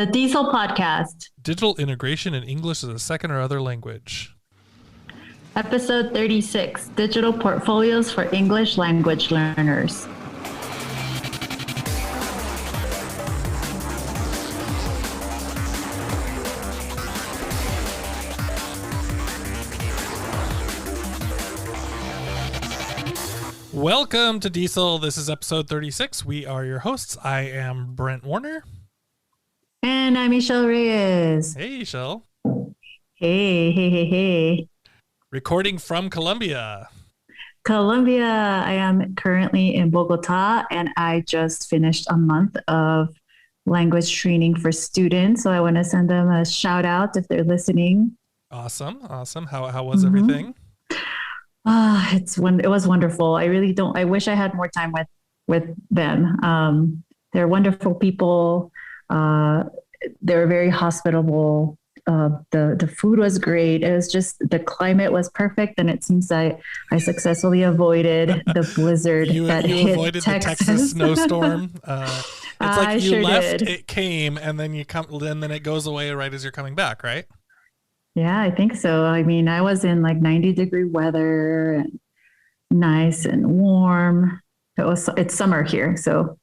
The DIESOL podcast, Digital integration in English as a second or other language. episode 36, digital portfolios for English language learners. Welcome to DIESOL. This is episode 36. We are your hosts. I am Brent Warner. And I'm Esol Reyes. Hey, Esol. Hey. Recording from Colombia. Colombia. I am currently in Bogota, and I just finished a month of language training for students. So I want to send them a shout out if they're listening. Awesome. How was everything? It was wonderful. I wish I had more time with them. They're wonderful people. They were very hospitable. The food was great. It was just, the climate was perfect. And it seems that I successfully avoided the blizzard you hit avoided Texas. The Texas snowstorm. It's like you sure left, did. it came, and then then it goes away right as you're coming back, right? Yeah, I think so. I mean, I was in like 90-degree weather and nice and warm. It's summer here, so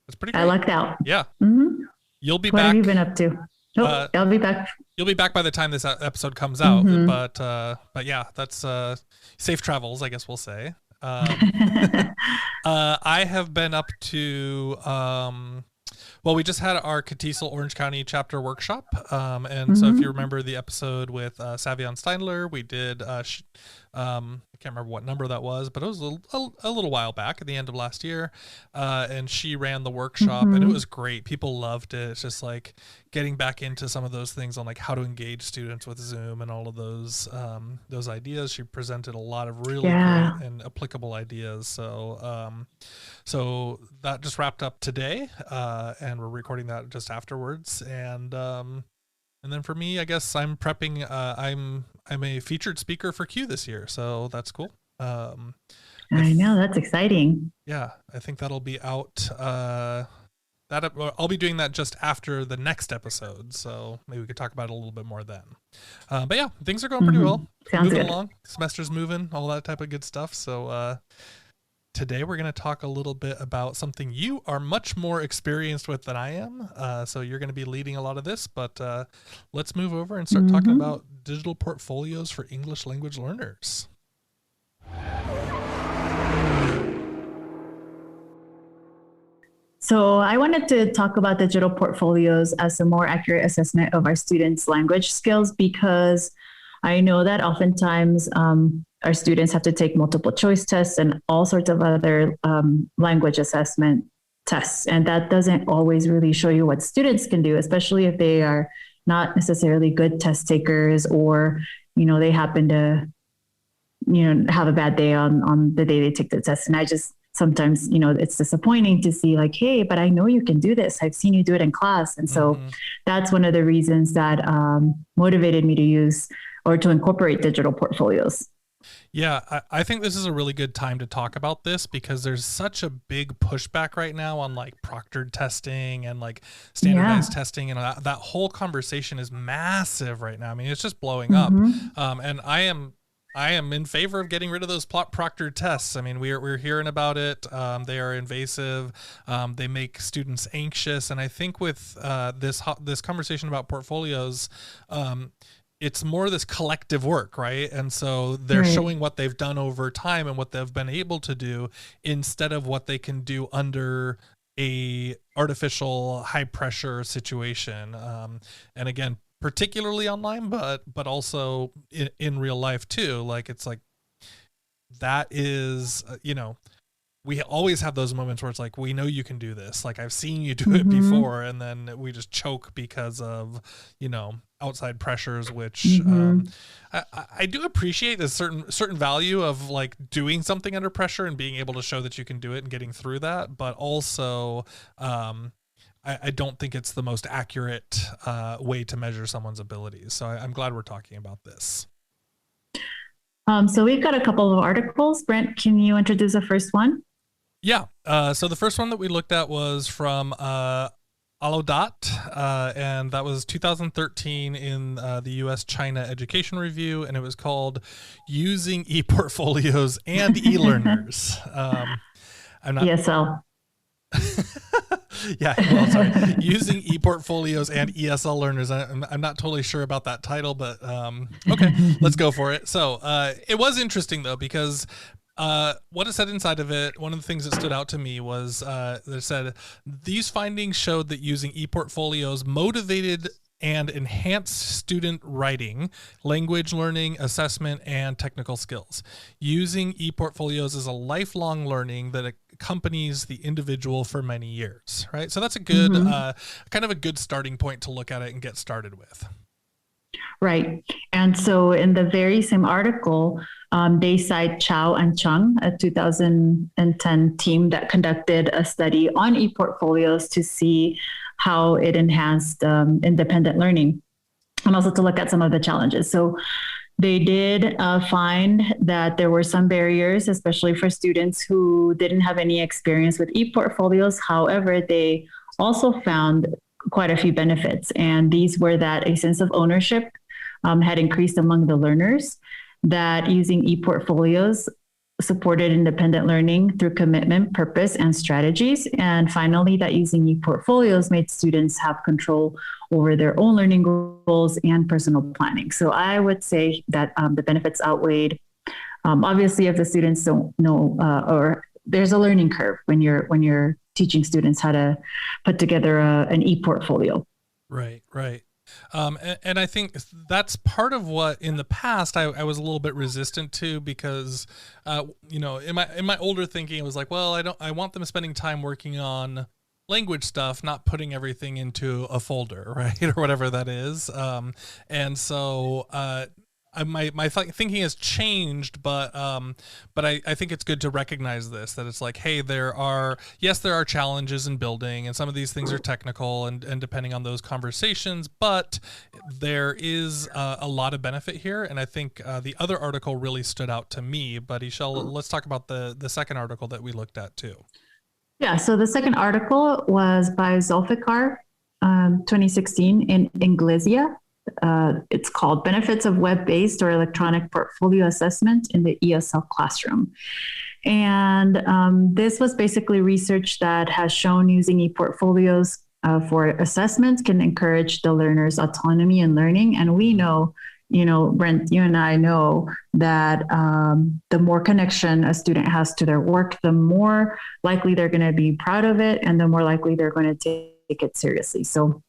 That's pretty great. I lucked out. Yeah. Mm-hmm. You'll be What back. have you been up to? I'll be back. You'll be back by the time this episode comes out, Mm-hmm. but yeah, that's safe travels, I guess we'll say. I have been up to we just had our Tesol Orange County chapter workshop, and so if you remember the episode with Savion Steinler, we did I can't remember what number that was, but it was a little while back at the end of last year, and she ran the workshop, and it was great. People loved it. It's just like getting back into some of those things on like how to engage students with Zoom and all of those ideas. She presented a lot of really great and applicable ideas. So that just wrapped up today, and we're recording that just afterwards. And then for me, I guess I'm prepping. I'm a featured speaker for Q this year, so that's cool. I know, that's exciting. Yeah, I think that'll be out. I'll be doing that just after the next episode, so maybe we could talk about it a little bit more then. But yeah, things are going pretty well. Sounds moving good. along, semester's moving, all that type of good stuff. So today we're going to talk a little bit about something you are much more experienced with than I am. So you're going to be leading a lot of this, but let's move over and start talking about digital portfolios for English language learners. So I wanted to talk about digital portfolios as a more accurate assessment of our students' language skills, because I know that oftentimes our students have to take multiple choice tests and all sorts of other language assessment tests. And that doesn't always really show you what students can do, especially if they are not necessarily good test takers, or, they happen to, have a bad day on the day they take the test. And I just sometimes, it's disappointing to see like, hey, but I know you can do this. I've seen you do it in class. And so that's one of the reasons that motivated me to use or to incorporate digital portfolios. Yeah, I think this is a really good time to talk about this, because there's such a big pushback right now on like proctored testing and like standardized testing, and that whole conversation is massive right now. I mean, it's just blowing up. And I am in favor of getting rid of those proctored tests. I mean, we're hearing about it. They are invasive. They make students anxious. And I think with this conversation about portfolios, it's more this collective work, right? And so they're showing what they've done over time and what they've been able to do, instead of what they can do under a artificial high pressure situation. And again, particularly online, but also in real life too. Like, it's like, that is, we always have those moments where it's like, we know you can do this. Like, I've seen you do it before. And then we just choke because of, outside pressures, which I do appreciate a certain value of like doing something under pressure and being able to show that you can do it and getting through that. But also, I don't think it's the most accurate way to measure someone's abilities. So I'm glad we're talking about this. So we've got a couple of articles. Brent, can you introduce the first one? Yeah. So the first one that we looked at was from Alaudat, and that was 2013 in the U.S. China Education Review, and it was called "Using E-Portfolios and E-Learners." I'm not. ESL. Yeah, well, sorry. Using e-portfolios and ESL learners. I'm not totally sure about that title, but okay, let's go for it. So it was interesting, though, because what it said inside of it, one of the things that stood out to me was they said, these findings showed that using e-portfolios motivated and enhanced student writing, language learning, assessment, and technical skills. Using e-portfolios is a lifelong learning that accompanies the individual for many years, right? So that's a good, kind of a good starting point to look at it and get started with. Right. And so in the very same article, they cite Chow and Chung, a 2010 team that conducted a study on e-portfolios to see how it enhanced independent learning and also to look at some of the challenges. So they did find that there were some barriers, especially for students who didn't have any experience with e-portfolios. However, they also found quite a few benefits. And these were that a sense of ownership had increased among the learners, that using e-portfolios supported independent learning through commitment, purpose, and strategies. And finally, that using e-portfolios made students have control over their own learning goals and personal planning. So I would say that the benefits outweighed. Obviously, if the students don't know, or there's a learning curve when you're teaching students how to put together an e-portfolio. Right, right. And I think that's part of what in the past I was a little bit resistant to, because, in my older thinking, it was like, well, I want them spending time working on language stuff, not putting everything into a folder, right? Or whatever that is. And so, my thinking has changed, but I think it's good to recognize this, that it's like, hey, there are challenges in building, and some of these things are technical and depending on those conversations, but there is a lot of benefit here. And I think the other article really stood out to me, but Esol, let's talk about the second article that we looked at too. Yeah, so the second article was by Zulfikar, 2016 in Inglesia. It's called Benefits of Web-Based or Electronic Portfolio Assessment in the ESL Classroom. And this was basically research that has shown using e-portfolios for assessment can encourage the learner's autonomy in learning. And we know, Brent, you and I know that the more connection a student has to their work, the more likely they're going to be proud of it, and the more likely they're going to take it seriously. So,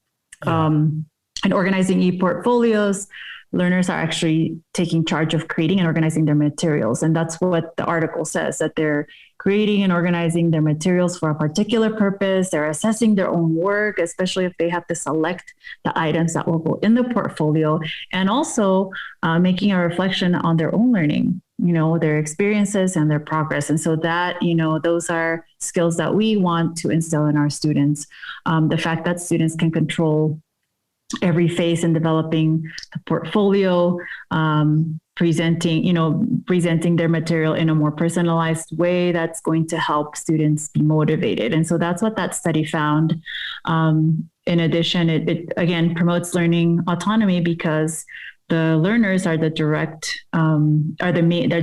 in organizing e-portfolios, learners are actually taking charge of creating and organizing their materials. And that's what the article says, that they're creating and organizing their materials for a particular purpose. They're assessing their own work, especially if they have to select the items that will go in the portfolio, and also making a reflection on their own learning, their experiences and their progress. And so that, those are skills that we want to instill in our students. The fact that students can control every phase in developing the portfolio, presenting their material in a more personalized way, that's going to help students be motivated. And so that's what that study found. In addition, it again promotes learning autonomy, because the learners are the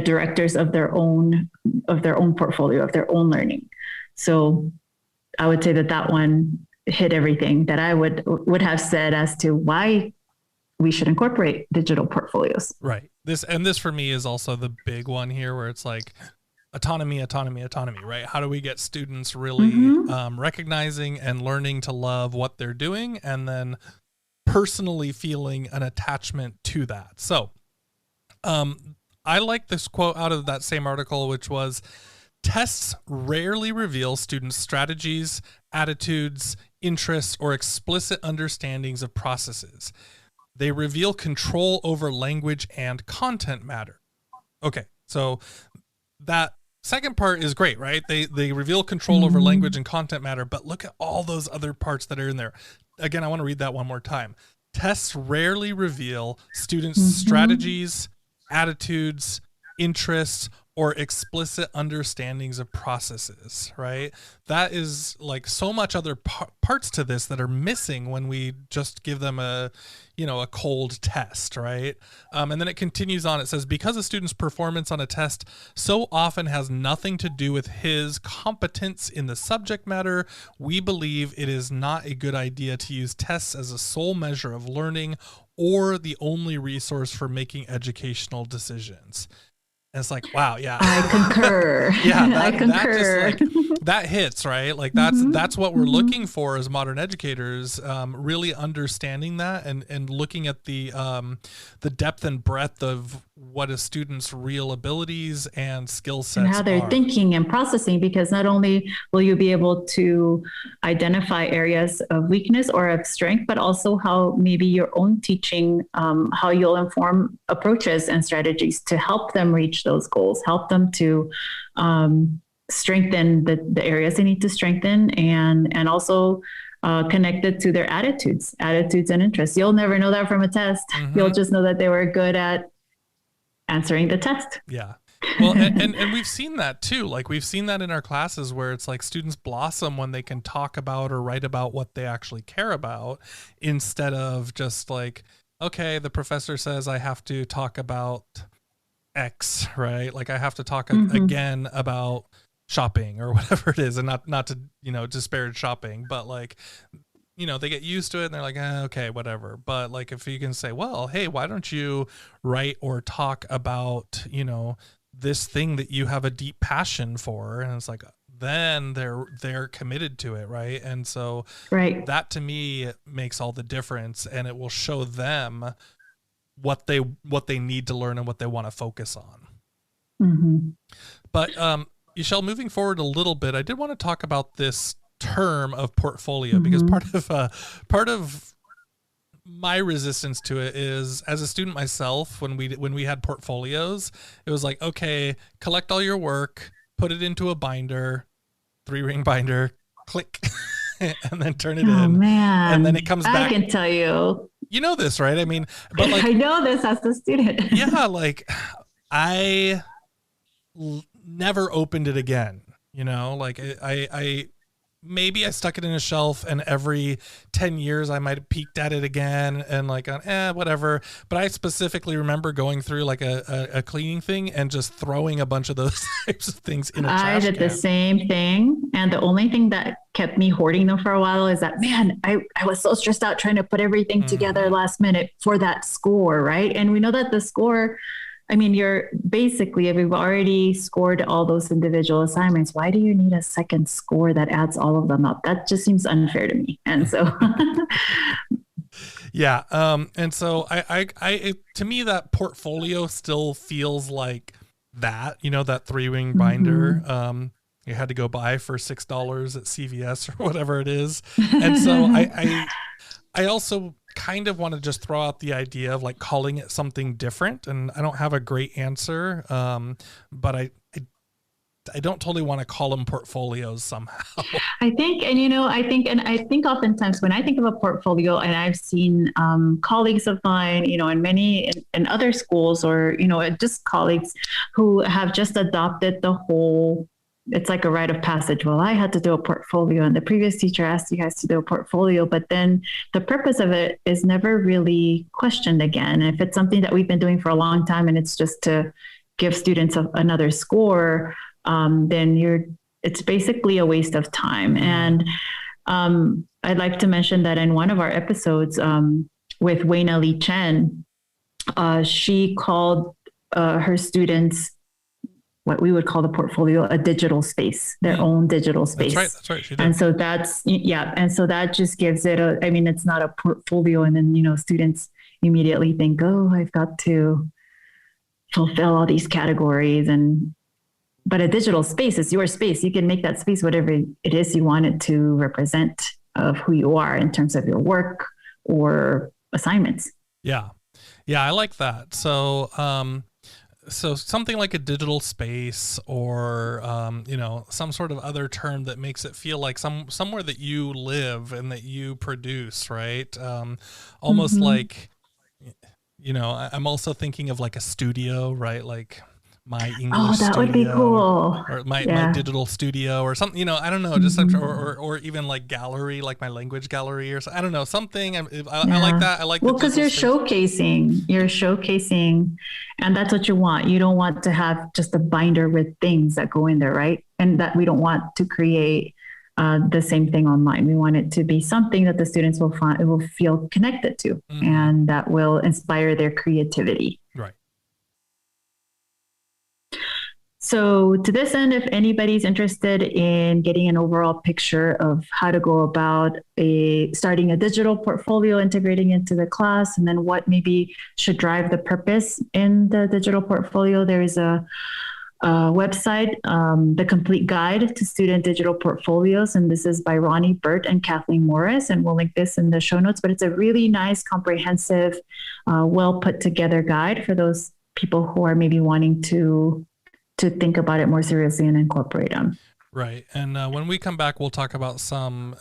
directors of their own portfolio, of their own learning. So I would say that one hit everything that I would have said as to why we should incorporate digital portfolios. Right. This for me is also the big one here, where it's like autonomy, right? How do we get students really recognizing and learning to love what they're doing, and then personally feeling an attachment to that? So I like this quote out of that same article, which was, tests rarely reveal students' strategies, attitudes, interests, or explicit understandings of processes. They reveal control over language and content matter. Okay, so that second part is great, right? They reveal control over language and content matter, but look at all those other parts that are in there. Again, I want to read that one more time. Tests rarely reveal students' strategies, attitudes, interests, or explicit understandings of processes, right? That is like so much other parts to this that are missing when we just give them a cold test, right? And then it continues on. It says, because a student's performance on a test so often has nothing to do with his competence in the subject matter, we believe it is not a good idea to use tests as a sole measure of learning or the only resource for making educational decisions. And it's like, wow, yeah. I concur. Yeah, I concur. That just like that hits, right? Like that's what we're looking for as modern educators, really understanding that and looking at the depth and breadth of what a student's real abilities and skill sets and how they're thinking and processing, because not only will you be able to identify areas of weakness or of strength, but also how maybe your own teaching, how you'll inform approaches and strategies to help them reach those goals, help them to strengthen the areas they need to strengthen, and also connected to their attitudes and interests. You'll never know that from a test. You'll just know that they were good at answering the test. Yeah. Well, and we've seen that too. Like we've seen that in our classes where it's like students blossom when they can talk about or write about what they actually care about, instead of just like, okay, the professor says I have to talk about X, right? Like I have to talk again about shopping or whatever it is, and not to, disparage shopping, but like, they get used to it and they're like, okay, whatever. But like, if you can say, well, hey, why don't you write or talk about, this thing that you have a deep passion for? And it's like, then they're committed to it. Right. And so that to me makes all the difference, and it will show them what they need to learn and what they want to focus on. But, Michelle, moving forward a little bit, I did want to talk about this term of portfolio, because part of my resistance to it is, as a student myself, when we had portfolios, it was like, okay, collect all your work, put it into a binder, 3-ring binder, click, and then turn it in. Oh man. And then it comes back. I can tell you. You know this, right? I mean, but like, I know this as a student. Yeah, like I never opened it again. Like I maybe I stuck it in a shelf, and every 10 years I might have peeked at it again and like, whatever. But I specifically remember going through like a cleaning thing and just throwing a bunch of those types of things in a trash can. I did the same thing. And the only thing that kept me hoarding them for a while is that, man, I was so stressed out trying to put everything together last minute for that score, right? And we know that the score, I mean, if we've already scored all those individual assignments, why do you need a second score that adds all of them up? That just seems unfair to me. And so, yeah. And so to me, that portfolio still feels like that, that 3-ring binder, you had to go buy for $6 at CVS or whatever it is. And so I also kind of want to just throw out the idea of like calling it something different, and I don't have a great answer, but I don't totally want to call them portfolios somehow. I think oftentimes when I think of a portfolio, and I've seen colleagues of mine, in other schools, or just colleagues who have just adopted the whole, it's like a rite of passage. Well, I had to do a portfolio, and the previous teacher asked you guys to do a portfolio, but then the purpose of it is never really questioned again. And if it's something that we've been doing for a long time and it's just to give students another score, then it's basically a waste of time. And I'd like to mention that in one of our episodes with Weina Lee Chen, she called her students what we would call the portfolio a digital space, their own digital space. That's right. She did. And so and so that just gives it it's not a portfolio. And then, students immediately think, oh, I've got to fulfill all these categories. But a digital space is your space. You can make that space whatever it is you want it to represent of who you are in terms of your work or assignments. Yeah. Yeah. I like that. So, so something like a digital space, or, some sort of other term that makes it feel like somewhere that you live and that you produce, right? Almost like, I'm also thinking of like a studio, right? Like my English Oh, that studio, would be cool. or my Yeah. digital studio or something, you know, I don't know, just or even like gallery, like my language gallery or something. I don't know, something. I like that. I like Well, because you're showcasing, and that's what you want. You don't want to have just a binder with things that go in there, right? And that we don't want to create the same thing online. We want it to be something that the students will feel connected to, and that will inspire their creativity. Right. So to this end, if anybody's interested in getting an overall picture of how to go about starting a digital portfolio, integrating into the class, and then what maybe should drive the purpose in the digital portfolio, there is a website, The Complete Guide to Student Digital Portfolios. And this is by Ronnie Burt and Kathleen Morris. And we'll link this in the show notes, but it's a really nice, comprehensive, well put together guide for those people who are maybe wanting to think about it more seriously and incorporate them. Right. And when we come back, we'll talk about some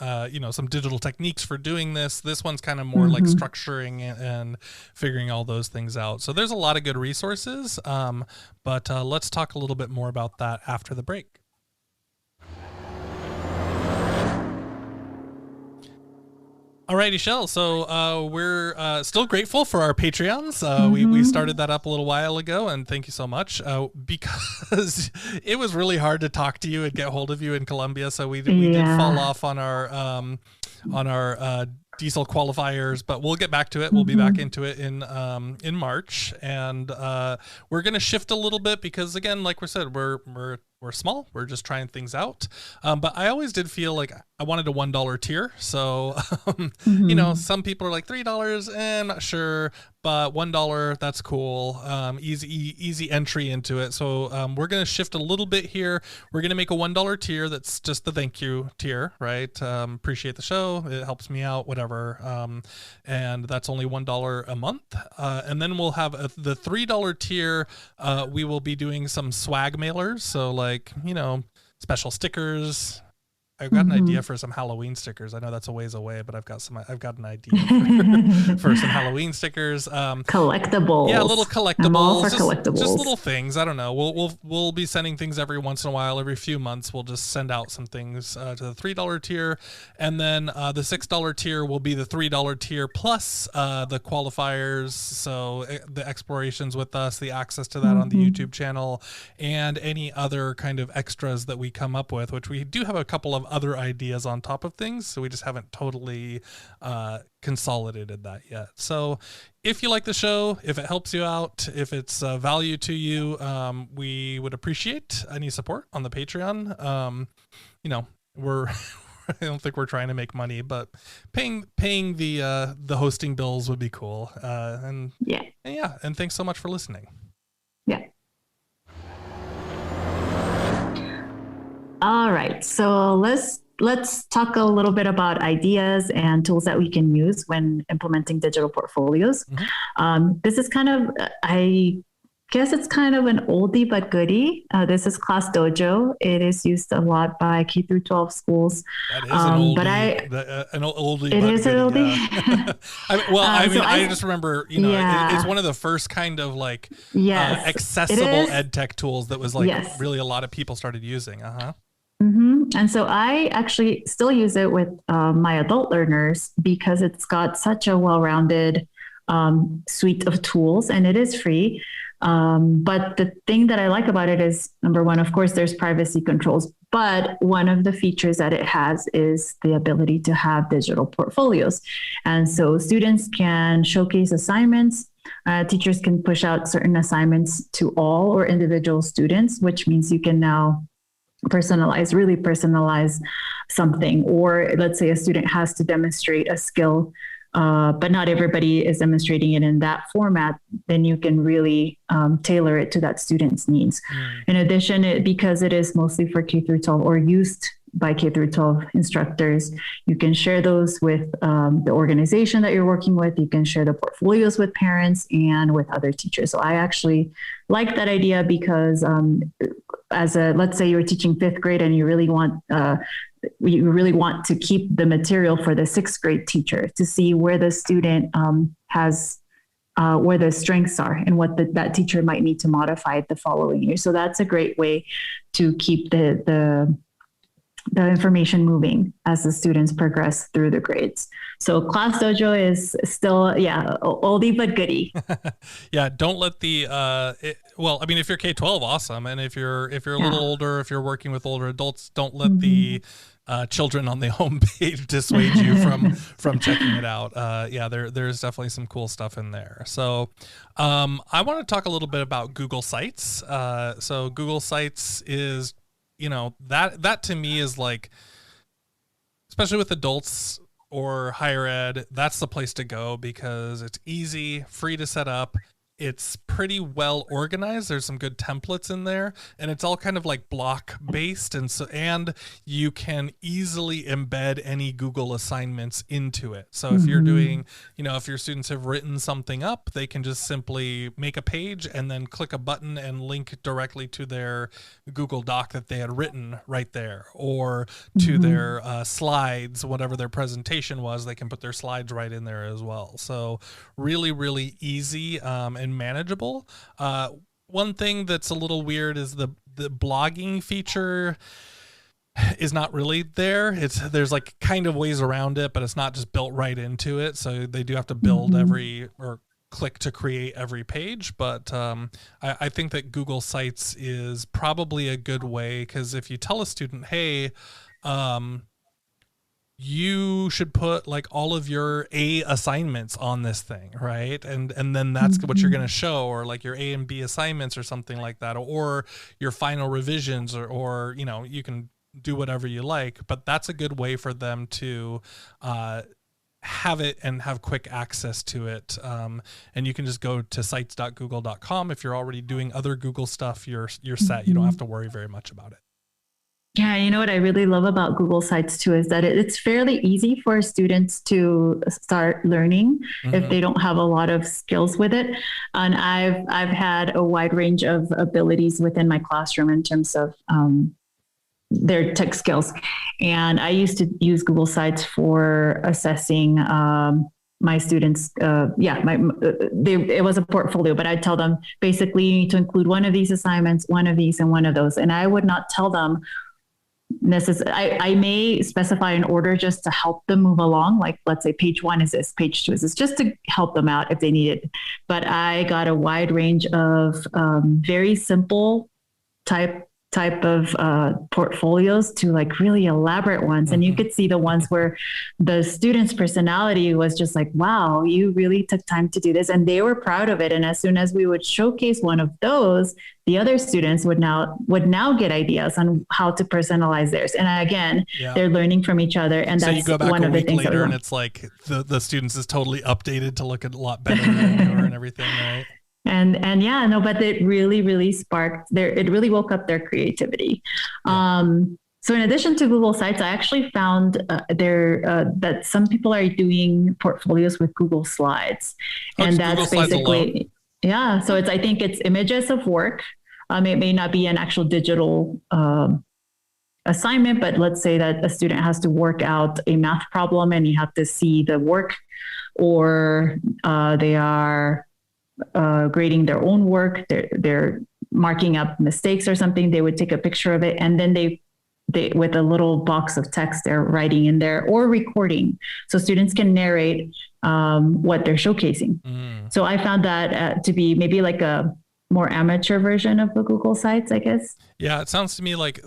digital techniques for doing this. This one's kind of more like structuring and figuring all those things out. So there's a lot of good resources, but let's talk a little bit more about that after the break. Alrighty, Shell. So we're still grateful for our Patreons. We started that up a little while ago, and thank you so much. Because it was really hard to talk to you and get hold of you in Colombia, so we did fall off on our DIESOL qualifiers, but we'll get back to it. We'll be back into it in March, and we're gonna shift a little bit because, again, like we said, we're small. We're just trying things out. But I always did feel like I wanted a $1 tier. So, you know, some people are like $3, I'm not sure, but $1, that's cool. Easy entry into it. So we're going to shift a little bit here. We're going to make a $1 tier. That's just the thank you tier, right? Appreciate the show. It helps me out, whatever. And that's only $1 a month. And then we'll have the $3 tier. We will be doing some swag mailers. So like, you know, special stickers. I've got an idea for some Halloween stickers. I know that's a ways away, but I've got an idea for some Halloween stickers. Collectibles. Yeah, little collectibles. I'm all for collectibles. Just little things. I don't know. We'll be sending things every once in a while. Every few months, we'll just send out some things to the $3 tier, and then the $6 tier will be the $3 tier plus the qualifiers. So the explorations with us, the access to that on the YouTube channel, and any other kind of extras that we come up with, which we do have a couple of other ideas on top of things, so we just haven't totally consolidated that yet. So if you like the show, if it helps you out, if it's value to you, we would appreciate any support on the Patreon. You know, I don't think we're trying to make money, but paying the hosting bills would be cool. And thanks so much for listening. Yeah. All right, so let's talk a little bit about ideas and tools that we can use when implementing digital portfolios. This is kind of, I guess it's kind of an oldie but goodie. This is Class Dojo. It is used a lot by K through 12 schools. That is an oldie. An oldie. It is an oldie. Yeah. I just remember, you know, it's one of the first kind of like accessible Edtech tools that was like really a lot of people started using. And so I actually still use it with my adult learners because it's got such a well-rounded suite of tools, and it is free. But the thing that I like about it is, number one, of course, there's privacy controls, but one of the features that it has is the ability to have digital portfolios. And so students can showcase assignments. Teachers can push out certain assignments to all or individual students, which means you can now really personalize something. Or let's say a student has to demonstrate a skill, but not everybody is demonstrating it in that format, then you can really tailor it to that student's needs. In addition, because it is mostly for K through 12 or used by K through 12 instructors, you can share those with the organization that you're working with. You can share the portfolios with parents and with other teachers. So I actually like that idea because let's say you're teaching fifth grade and you really want to keep the material for the sixth grade teacher to see where the student has where the strengths are and what that teacher might need to modify the following year. So that's a great way to keep the information moving as the students progress through the grades. So Class Dojo is still, oldie but goodie. Yeah, don't let if you're K-12, awesome. And if you're a little older, if you're working with older adults, don't let the children on the homepage dissuade you from checking it out. There's definitely some cool stuff in there. So I want to talk a little bit about Google Sites. So Google Sites is, that to me is like, especially with adults or higher ed, that's the place to go because it's easy, free to set up. It's pretty well organized. There's some good templates in there, and it's all kind of like block based. And you can easily embed any Google assignments into it. So if you're doing, if your students have written something up, they can just simply make a page and then click a button and link directly to their Google Doc that they had written right there, or to their slides, whatever their presentation was, they can put their slides right in there as well. So really, really easy and manageable. One thing that's a little weird is the blogging feature is not really there. There's like kind of ways around it, but it's not just built right into it. So they do have to build or click to create every page. But I think that Google Sites is probably a good way, because if you tell a student, hey, you should put like all of your A assignments on this thing, right? And then that's what you're going to show, or like your A and B assignments or something like that, or your final revisions, or you can do whatever you like, but that's a good way for them to have it and have quick access to it. And you can just go to sites.google.com. If you're already doing other Google stuff, you're set. You don't have to worry very much about it. Yeah, you know what I really love about Google Sites too is that it's fairly easy for students to start learning if they don't have a lot of skills with it. And I've had a wide range of abilities within my classroom in terms of their tech skills. And I used to use Google Sites for assessing my students. It was a portfolio, but I'd tell them basically you need to include one of these assignments, one of these, and one of those. And I would not tell them I may specify an order just to help them move along. Like, let's say page 1 is this, page 2 is this, just to help them out if they need it. But I got a wide range of very simple type of portfolios to like really elaborate ones. And you could see the ones where the student's personality was just like, wow, you really took time to do this. And they were proud of it. And as soon as we would showcase one of those, the other students would now get ideas on how to personalize theirs. And again, they're learning from each other. And so that's you go back one a of week the things later and it's like the students is totally updated to look a lot better than you were and everything, right? But it really sparked it really woke up their creativity. So in addition to Google Sites, I actually found that some people are doing portfolios with Google Slides. And that's basically, so I think it's images of work. It may not be an actual digital assignment, but let's say that a student has to work out a math problem and you have to see the work, or they are grading their own work, they're marking up mistakes or something. They would take a picture of it, and then they with a little box of text they're writing in there or recording, so students can narrate what they're showcasing. So I found that to be maybe like a more amateur version of the Google Sites, I guess. Yeah, it sounds to me like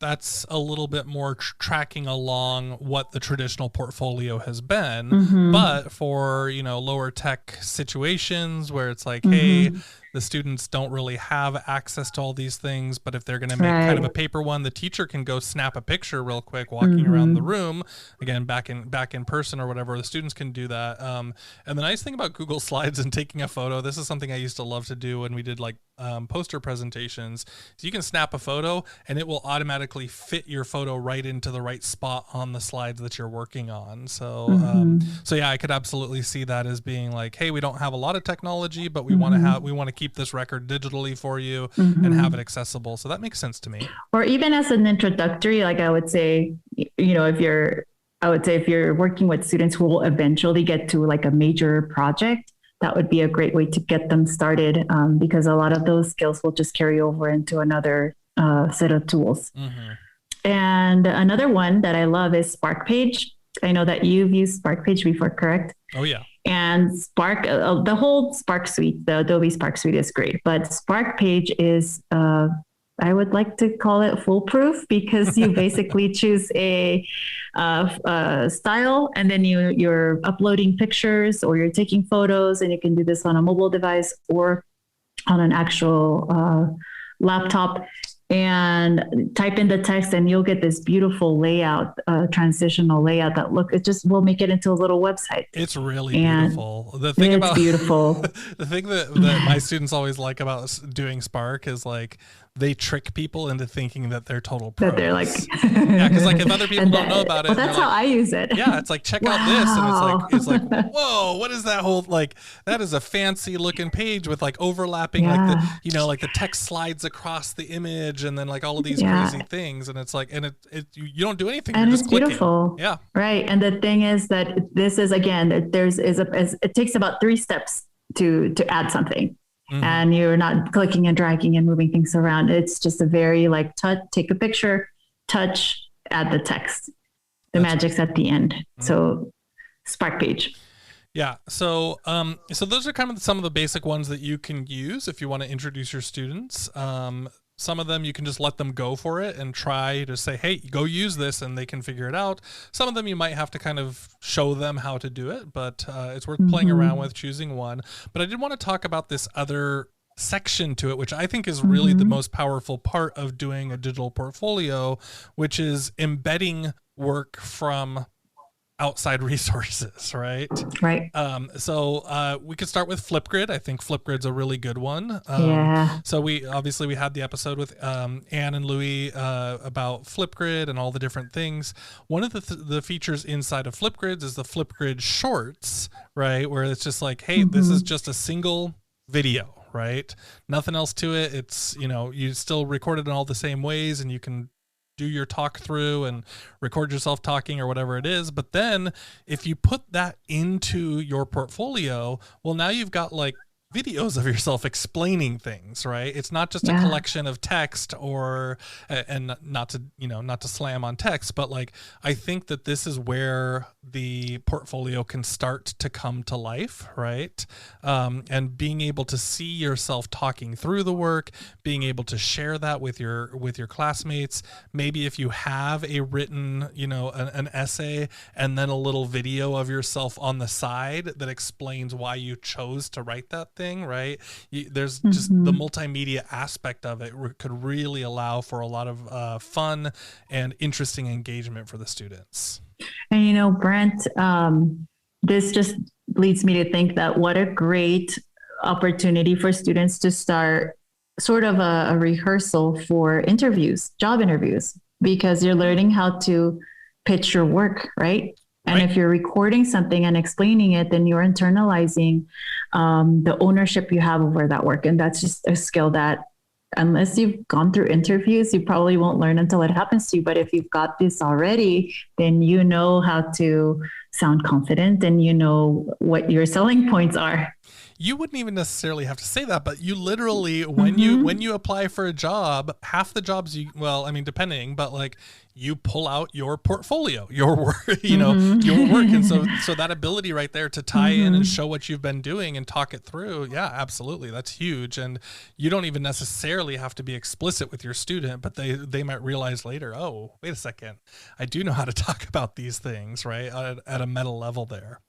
that's a little bit more tracking along what the traditional portfolio has been, but for, lower tech situations where it's like, hey, the students don't really have access to all these things, but if they're going to make kind of a paper one, the teacher can go snap a picture real quick walking around the room, again, back in person or whatever. The students can do that. And the nice thing about Google Slides and taking a photo, this is something I used to love to do when we did like poster presentations. So you can snap a photo and it will automatically fit your photo right into the right spot on the slides that you're working on. So, I could absolutely see that as being like, hey, we don't have a lot of technology, but we want to keep this record digitally for you and have it accessible. So that makes sense to me. Or even as an introductory, like I would say, if you're working with students who will eventually get to like a major project, that would be a great way to get them started, because a lot of those skills will just carry over into another set of tools. Mm-hmm. And another one that I love is Spark Page. I know that you've used Spark Page before, correct? Oh, yeah. And Spark, the whole Spark suite, the Adobe Spark suite is great, but Spark Page is, I would like to call it foolproof, because you basically choose a style, and then you're uploading pictures or you're taking photos, and you can do this on a mobile device or on an actual laptop, and type in the text, and you'll get this beautiful layout, transitional layout it just will make it into a little website. It's really beautiful. The thing about beautiful. The thing that my students always like about doing Spark is like they trick people into thinking that they're total pros. That they're like, yeah, because like if other people don't know about it, well, that's how I use it. Yeah, it's like check out this, and it's like whoa, what is that whole like? That is a fancy looking page with like overlapping like the like the text slides across the image, and then like all of these crazy things, and it's like you don't do anything, and you're it's just clicking. Beautiful. Yeah, right. And the thing is that this is again, it takes about 3 steps to add something. Mm-hmm. And you're not clicking and dragging and moving things around. It's just a very like take a picture, touch, add the text. The magic's at the end. Mm-hmm. So Spark Page. Yeah. So those are kind of some of the basic ones that you can use if you want to introduce your students. Some of them you can just let them go for it and try to say, hey, go use this, and they can figure it out. Some of them you might have to kind of show them how to do it, but it's worth playing around with, choosing one. But I did want to talk about this other section to it, which I think is really the most powerful part of doing a digital portfolio, which is embedding work from outside resources, right? Right. So we could start with Flipgrid. I think Flipgrid's a really good one. So we had the episode with Anne and Louie about Flipgrid and all the different things. One of the features inside of Flipgrids is the Flipgrid Shorts, right? Where it's just like, hey, this is just a single video, right? Nothing else to it. It's, you still record it in all the same ways, and you can do your talk through and record yourself talking or whatever it is. But then if you put that into your portfolio, well, now you've got like videos of yourself explaining things, right? It's not just a collection of text and not to slam on text, but like, I think that this is where the portfolio can start to come to life, right? And being able to see yourself talking through the work, being able to share that with your classmates. Maybe if you have a written, an essay and then a little video of yourself on the side that explains why you chose to write that thing, right? There's just the multimedia aspect of it could really allow for a lot of fun and interesting engagement for the students. And Brent, this just leads me to think that what a great opportunity for students to start sort of a rehearsal for job interviews, because you're learning how to pitch your work, right? And if you're recording something and explaining it, then you're internalizing the ownership you have over that work. And that's just a skill that, unless you've gone through interviews, you probably won't learn until it happens to you. But if you've got this already, then you know how to sound confident, and you know what your selling points are. You wouldn't even necessarily have to say that, but you literally, when you apply for a job, half the jobs depending, but like you pull out your portfolio, your work, your work. And so that ability right there to tie in and show what you've been doing and talk it through. Yeah, absolutely. That's huge. And you don't even necessarily have to be explicit with your student, but they might realize later, oh, wait a second, I do know how to talk about these things, right? At a meta level there.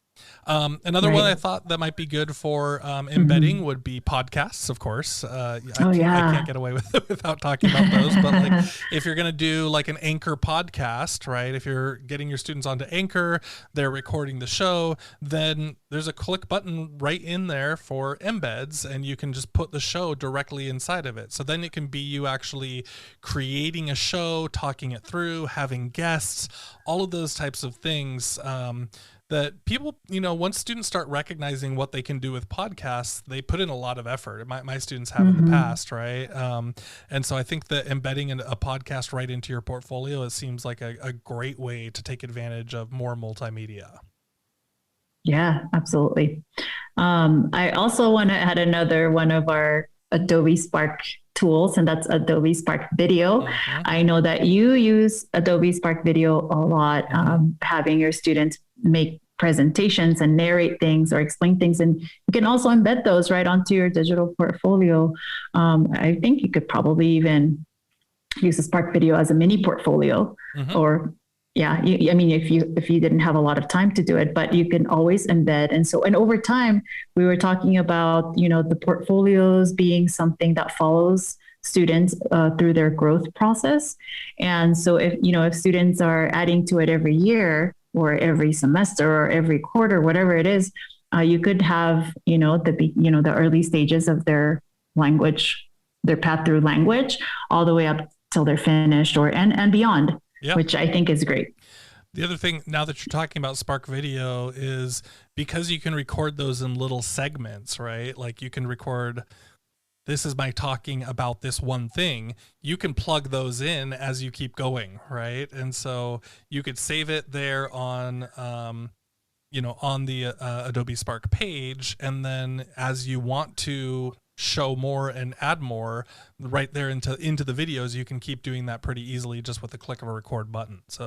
Another one I thought that might be good for embedding would be podcasts, of course. I can't get away with it without talking about those. But like, if you're going to do like an Anchor podcast, right? If you're getting your students onto Anchor, they're recording the show, then there's a click button right in there for embeds, and you can just put the show directly inside of it. So then it can be you actually creating a show, talking it through, having guests, all of those types of things. That people, once students start recognizing what they can do with podcasts, they put in a lot of effort. My students have in the past, right? And so I think that embedding a podcast right into your portfolio, it seems like a great way to take advantage of more multimedia. Yeah, absolutely. I also want to add another one of our Adobe Spark tools, and that's Adobe Spark Video. I know that you use Adobe Spark Video a lot, having your students make presentations and narrate things or explain things. And you can also embed those right onto your digital portfolio. I think you could probably even use a Spark Video as a mini portfolio or I mean, if you didn't have a lot of time to do it, but you can always embed. And over time, we were talking about, the portfolios being something that follows students through their growth process. And so if students are adding to it every year or every semester or every quarter, whatever it is, you could have, the early stages of their language, their path through language, all the way up till they're finished and beyond. Yep. Which I think is great. The other thing, now that you're talking about Spark Video, is because you can record those in little segments, right? Like you can record, this is my talking about this one thing. You can plug those in as you keep going, right? And so you could save it there on, on the Adobe Spark page. And then as you want to show more and add more right there into the videos, you can keep doing that pretty easily just with the click of a record button. So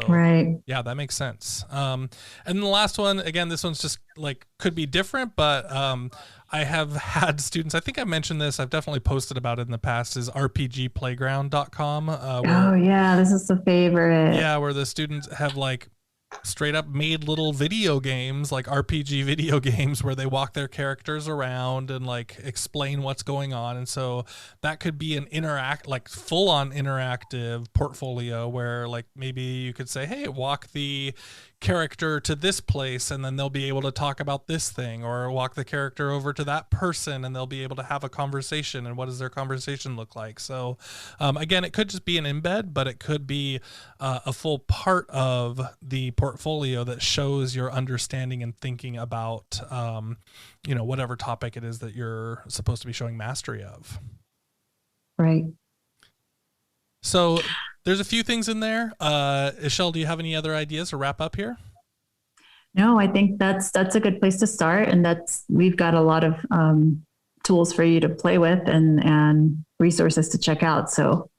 yeah, that makes sense. And the last one, again, this one's just like could be different, but I have had students, I think I mentioned this, I've definitely posted about it in the past, is rpgplayground.com. Oh yeah, this is the favorite. Yeah, where the students have like straight up made little video games, like RPG video games, where they walk their characters around and like explain what's going on. And so that could be an full on interactive portfolio where like maybe you could say, hey, walk the character to this place and then they'll be able to talk about this thing, or walk the character over to that person and they'll be able to have a conversation, and what does their conversation look like. So again, it could just be an embed, but it could be a full part of the portfolio that shows your understanding and thinking about whatever topic it is that you're supposed to be showing mastery of. Right. So there's a few things in there. Esol, do you have any other ideas to wrap up here? No, I think that's a good place to start. And we've got a lot of tools for you to play with and resources to check out. So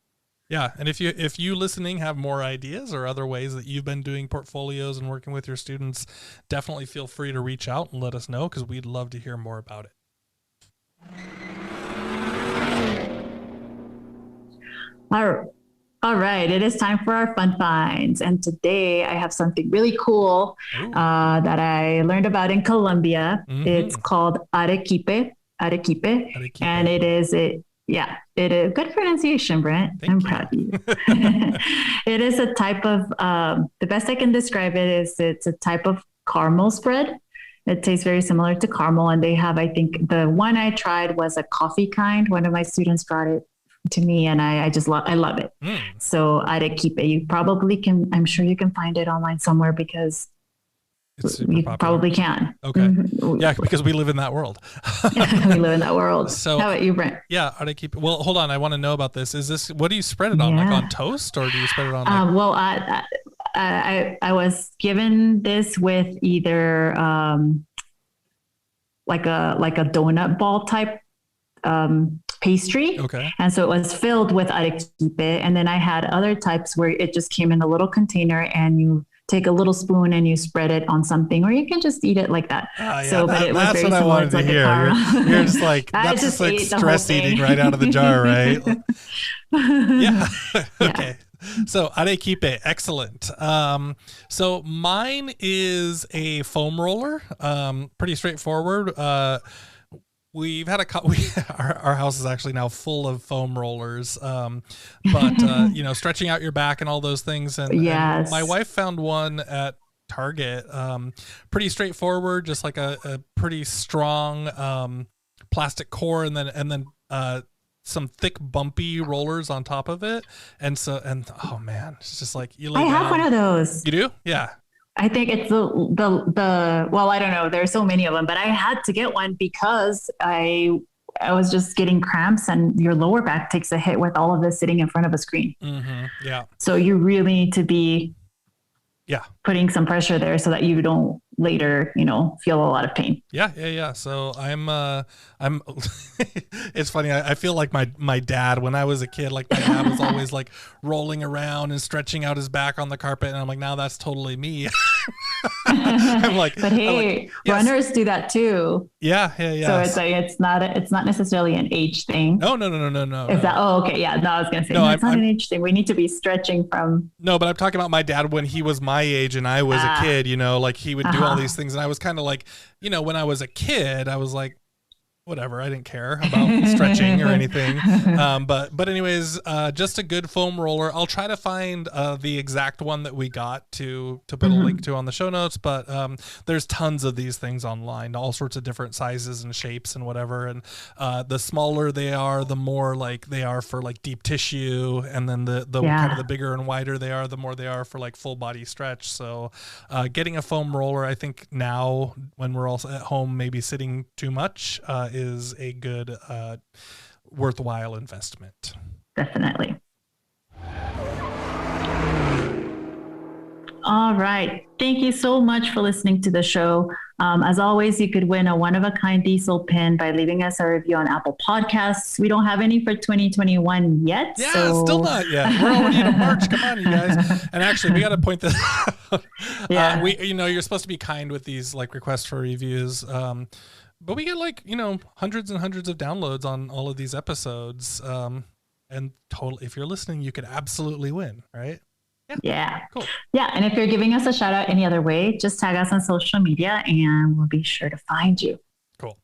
yeah. And if you listening have more ideas or other ways that you've been doing portfolios and working with your students, definitely feel free to reach out and let us know, because we'd love to hear more about it. All right, it is time for our fun finds. And today I have something really cool that I learned about in Colombia. It's called Arequipe. And it is good pronunciation, Brent. I'm proud of you. It is a type of, the best I can describe it is it's a type of caramel spread. It tastes very similar to caramel. And they have, I think the one I tried was a coffee kind. One of my students brought it to me and I love it. So Arequipe, you probably can, I'm sure you can find it online somewhere, because you probably can. Okay. Yeah, because we live in that world. We live in that world. So how about you, Brent? Yeah, Arequipe. Well, hold on. I want to know about this. What do you spread it on? Like on toast, or do you spread it on? I was given this with either like a donut ball type pastry. Okay. And so it was filled with arequipe. And then I had other types where it just came in a little container and you take a little spoon and you spread it on something, or you can just eat it like that. But it was very similar to like hear. You're just like, that's just like stress eating right out of the jar, right? Yeah. Okay. So Arequipe, excellent. So mine is a foam roller, pretty straightforward. We've had our house is actually now full of foam rollers, but stretching out your back and all those things. And my wife found one at Target, pretty straightforward, just like a pretty strong plastic core, and then some thick bumpy rollers on top of it. And oh man, it's just like I have one of those. You do? Yeah. I think it's the well, I don't know. There are so many of them, but I had to get one because I was just getting cramps, and your lower back takes a hit with all of this sitting in front of a screen. Yeah. So you really need to be putting some pressure there so that you don't later, feel a lot of pain. Yeah. So I'm it's funny. I feel like my dad, when I was a kid, like my dad was always like rolling around and stretching out his back on the carpet. And I'm like, now that's totally me. I'm like, but hey, yes. Runners do that too. Yeah. So it's like, it's not necessarily an age thing. No. Is that, okay. Yeah. No, I was going to say, it's not an age thing. We need to be stretching from. No, but I'm talking about my dad when he was my age and I was a kid, like he would do all these things. And I was kind of like, when I was a kid, I was like, whatever, I didn't care about stretching or anything. But anyways, just a good foam roller. I'll try to find the exact one that we got to put a link to on the show notes. But there's tons of these things online, all sorts of different sizes and shapes and whatever. And the smaller they are, the more like they are for like deep tissue. And then the kind of the bigger and wider they are, the more they are for like full body stretch. So getting a foam roller, I think now when we're all at home, maybe sitting too much, is a good, worthwhile investment. Definitely. All right. Thank you so much for listening to the show. As always, you could win a one-of-a-kind DIESOL pin by leaving us a review on Apple Podcasts. We don't have any for 2021 yet. Yeah, still not yet. We're already in March. Come on, you guys. And actually, we got to point this out. Yeah. You're supposed to be kind with these like requests for reviews. But we get like, hundreds and hundreds of downloads on all of these episodes. And totally, if you're listening, you could absolutely win, right? Yeah. Cool. Yeah. And if you're giving us a shout out any other way, just tag us on social media and we'll be sure to find you. Cool.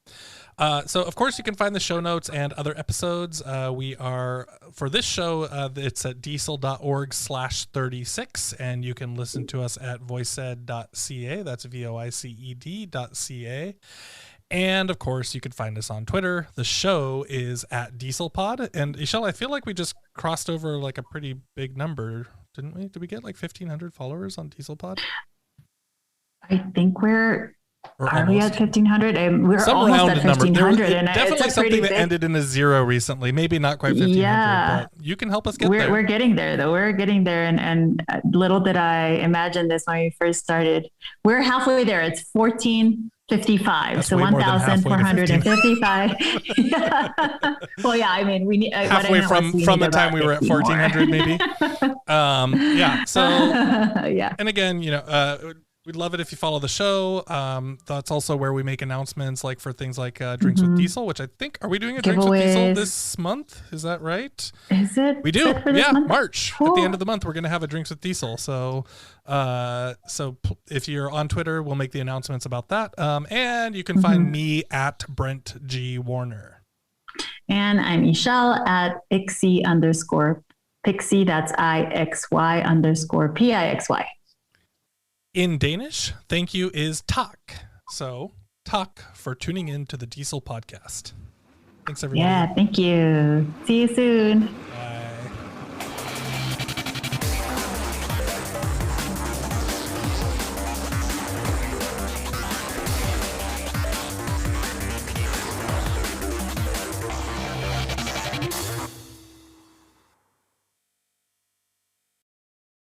So of course you can find the show notes and other episodes. We are, for this show, it's at diesel.org/36, and you can listen to us at voiced.ca. That's voiced.ca. And of course, you can find us on Twitter. The show is at DIESOLPod. And Esol, I feel like we just crossed over like a pretty big number, didn't we? Did we get like 1,500 followers on DIESOLPod? I think we at 1,500? We're some almost at 1,500. And definitely it's something that ended in a 0 recently. Maybe not quite 1,500, but you can help us get there. We're getting there, though. We're getting there. And little did I imagine this when we first started. We're halfway there. It's 1,455. That's so 1,455. Well, yeah, I mean, we need halfway from the time we were at 1,400, maybe. Yeah. So, yeah. And again, we'd love it if you follow the show. That's also where we make announcements like for things like Drinks with DIESOL, which I think, are we doing a Drinks with DIESOL this month? Is that right? Is it? We do. Yeah, month? March. Cool. At the end of the month, we're going to have a Drinks with DIESOL. So if you're on Twitter, we'll make the announcements about that. And you can find me at Brent G. Warner. And I'm Esol at ixy_pixie. That's IXY_PIXY. In Danish, thank you is tak. So, tak for tuning in to the DIESOL podcast. Thanks, everyone. Yeah, thank you. See you soon.